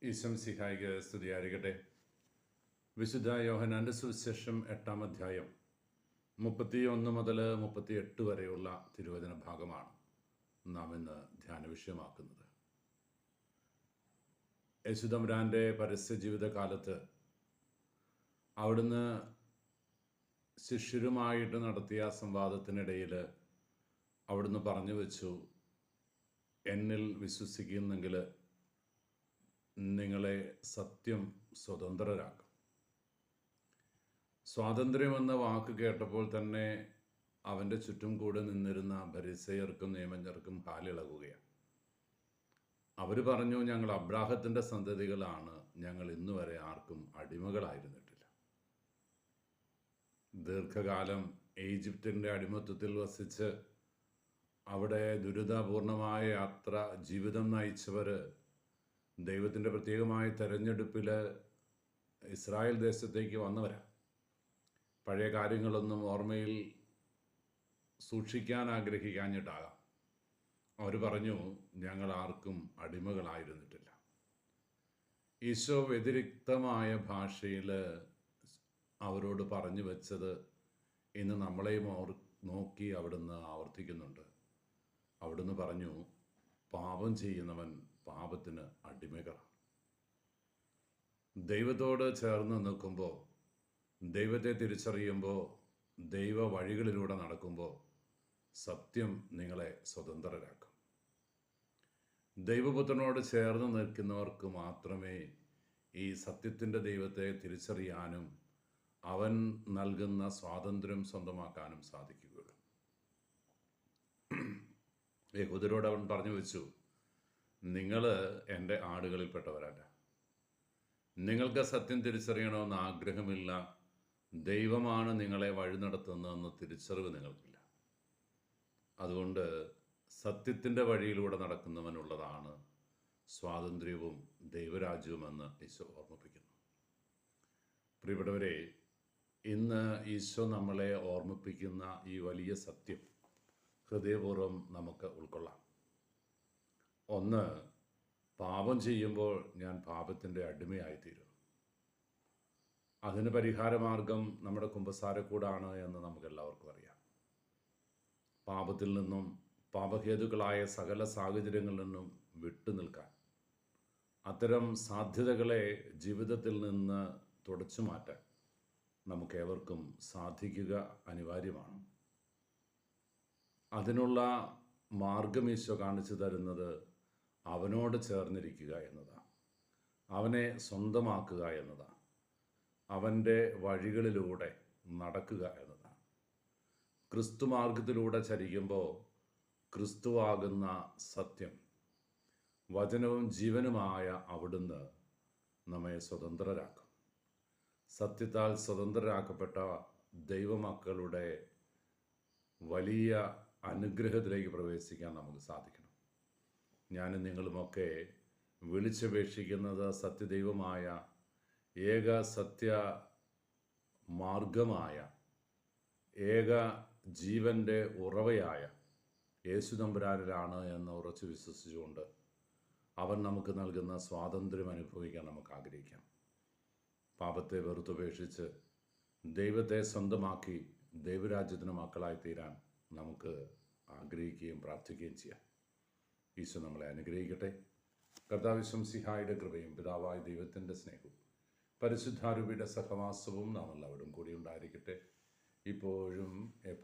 ഈശംസിഹായിക്ക് സ്തുതിയായിരിക്കട്ടെ. വിശുദ്ധ യോഹന്നാൻ്റെ സുവിശേഷം 8-ാം അധ്യായം 31 മുതൽ 38 വരെയുള്ള തിരുവചന ഭാഗമാണ് നാം ഇന്ന് ധ്യാന വിഷയമാക്കുന്നത്. യേശുതമ്പുരാൻ്റെ പരസ്യ ജീവിതകാലത്ത് അവിടുന്ന് ശിഷ്യരുമായിട്ട് നടത്തിയ സംവാദത്തിനിടയിൽ അവിടുന്ന് പറഞ്ഞു വെച്ചു, എന്നിൽ വിശ്വസിക്കുന്നെങ്കിൽ നിങ്ങളെ സത്യം സ്വതന്ത്രരാക്കും. സ്വാതന്ത്ര്യമെന്ന വാക്ക് കേട്ടപ്പോൾ തന്നെ അവൻ്റെ ചുറ്റും കൂടെ നിന്നിരുന്ന ഫരിസേയർക്കും നിയമജ്ഞർക്കും കാലിളകുകയാണ്. അവർ പറഞ്ഞു, ഞങ്ങൾ അബ്രാഹത്തിൻ്റെ സന്തതികളാണ്, ഞങ്ങൾ ഇന്നുവരെ ആർക്കും അടിമകളായിരുന്നിട്ടില്ല. ദീർഘകാലം ഈജിപ്തിൻ്റെ അടിമത്വത്തിൽ വസിച്ച് അവിടെ ദുരിതപൂർണമായ യാത്ര ജീവിതം നയിച്ചവർ ദൈവത്തിൻ്റെ പ്രത്യേകമായ തെരഞ്ഞെടുപ്പിൽ ഇസ്രായേൽ ദേശത്തേക്ക് വന്നവരാണ്. പഴയ കാര്യങ്ങളൊന്നും ഓർമ്മയിൽ സൂക്ഷിക്കാൻ ആഗ്രഹിക്കാഞ്ഞിട്ടാകാം അവർ പറഞ്ഞു, ഞങ്ങൾ ആർക്കും അടിമകളായിരുന്നിട്ടില്ല. ഈശോ വ്യതിരിക്തമായ ഭാഷയിൽ അവരോട് പറഞ്ഞു വെച്ചത് ഇന്ന് നമ്മളെയും നോക്കി അവിടുന്ന് ആവർത്തിക്കുന്നുണ്ട്. അവിടുന്ന് പറഞ്ഞു, പാപം ചെയ്യുന്നവൻ പാപത്തിന് അടിമകളാണ്. ദൈവത്തോട് ചേർന്ന് നിൽക്കുമ്പോൾ, ദൈവത്തെ തിരിച്ചറിയുമ്പോൾ, ദൈവ വഴികളിലൂടെ നടക്കുമ്പോൾ സത്യം നിങ്ങളെ സ്വതന്ത്രരാക്കും. ദൈവപുത്രനോട് ചേർന്ന് നിൽക്കുന്നവർക്ക് മാത്രമേ ഈ സത്യത്തിൻ്റെ ദൈവത്തെ തിരിച്ചറിയാനും അവൻ നൽകുന്ന സ്വാതന്ത്ര്യം സ്വന്തമാക്കാനും സാധിക്കുകയുള്ളൂ. യഹൂദരോട് അവൻ പറഞ്ഞു വെച്ചു, നിങ്ങൾ എൻ്റെ ആടുകളിൽപ്പെട്ടവരല്ല. നിങ്ങൾക്ക് സത്യം തിരിച്ചറിയണമെന്ന് ആഗ്രഹമില്ല. ദൈവമാണ് നിങ്ങളെ വഴി നടത്തുന്നതെന്ന് തിരിച്ചറിവ് നിങ്ങൾക്കില്ല. അതുകൊണ്ട് സത്യത്തിൻ്റെ വഴിയിലൂടെ നടക്കുന്നവനുള്ളതാണ് സ്വാതന്ത്ര്യവും ദൈവരാജ്യവുമെന്ന് ഈശോ ഓർമ്മിപ്പിക്കുന്നു. പ്രിയപ്പെട്ടവരെ, ഇന്ന് ഈശോ നമ്മളെ ഓർമ്മിപ്പിക്കുന്ന ഈ വലിയ സത്യം ഹൃദയപൂർവ്വം നമുക്ക് ഉൾക്കൊള്ളാം. ഒന്ന്, പാപം ചെയ്യുമ്പോൾ ഞാൻ പാപത്തിൻ്റെ അടിമയായിത്തീരും. അതിന് പരിഹാരമാർഗം നമ്മുടെ കുമ്പസാരക്കൂടാണ് എന്ന് നമുക്കെല്ലാവർക്കും അറിയാം. പാപത്തിൽ നിന്നും പാപഹേതുക്കളായ സകല സാഹചര്യങ്ങളിൽ നിന്നും വിട്ടുനിൽക്കാൻ, അത്തരം സാധ്യതകളെ ജീവിതത്തിൽ നിന്ന് തുടച്ചു മാറ്റാൻ നമുക്കേവർക്കും സാധിക്കുക അനിവാര്യമാണ്. അതിനുള്ള മാർഗം ഈശോ കാണിച്ചു തരുന്നത് അവനോട് ചേർന്നിരിക്കുക എന്നതാണ്, അവനെ സ്വന്തമാക്കുക എന്നതാണ്, അവൻ്റെ വഴികളിലൂടെ നടക്കുക എന്നതാണ്. ക്രിസ്തു മാർഗത്തിലൂടെ ചരിക്കുമ്പോൾ ക്രിസ്തുവാകുന്ന സത്യം, വചനവും ജീവനുമായ അവിടുന്ന് നമ്മെ സ്വതന്ത്രരാക്കും. സത്യത്താൽ സ്വതന്ത്രരാക്കപ്പെട്ട ദൈവമക്കളുടെ വലിയ അനുഗ്രഹത്തിലേക്ക് പ്രവേശിക്കാൻ നമുക്ക് സാധിക്കണം. ഞാനും നിങ്ങളുമൊക്കെ വിളിച്ചപേക്ഷിക്കുന്നത് സത്യദൈവമായ ഏക സത്യ മാർഗമായ ഏക ജീവൻ്റെ ഉറവയായ യേശുതമ്പുരാനിലാണ് എന്ന് ഉറച്ചു വിശ്വസിച്ചുകൊണ്ട് അവൻ നമുക്ക് നൽകുന്ന സ്വാതന്ത്ര്യം അനുഭവിക്കാൻ നമുക്ക് ആഗ്രഹിക്കാം. പാപത്തെ വെറുത്തുപേക്ഷിച്ച് ദൈവത്തെ സ്വന്തമാക്കി ദൈവരാജ്യത്തിന് മക്കളായി തീരാൻ നമുക്ക് ആഗ്രഹിക്കുകയും പ്രാർത്ഥിക്കുകയും ചെയ്യാം. ഈശോ നമ്മളെ അനുഗ്രഹിക്കട്ടെ. കർത്താവിശ്വംസിഹായുടെ കൃപയും പിതാവായ ദൈവത്തിൻ്റെ സ്നേഹവും പരിശുദ്ധാരൂപിയുടെ സഹവാസവും നാം എല്ലാവരും കൂടി ഉണ്ടായിരിക്കട്ടെ, ഇപ്പോഴും എപ്പോഴും.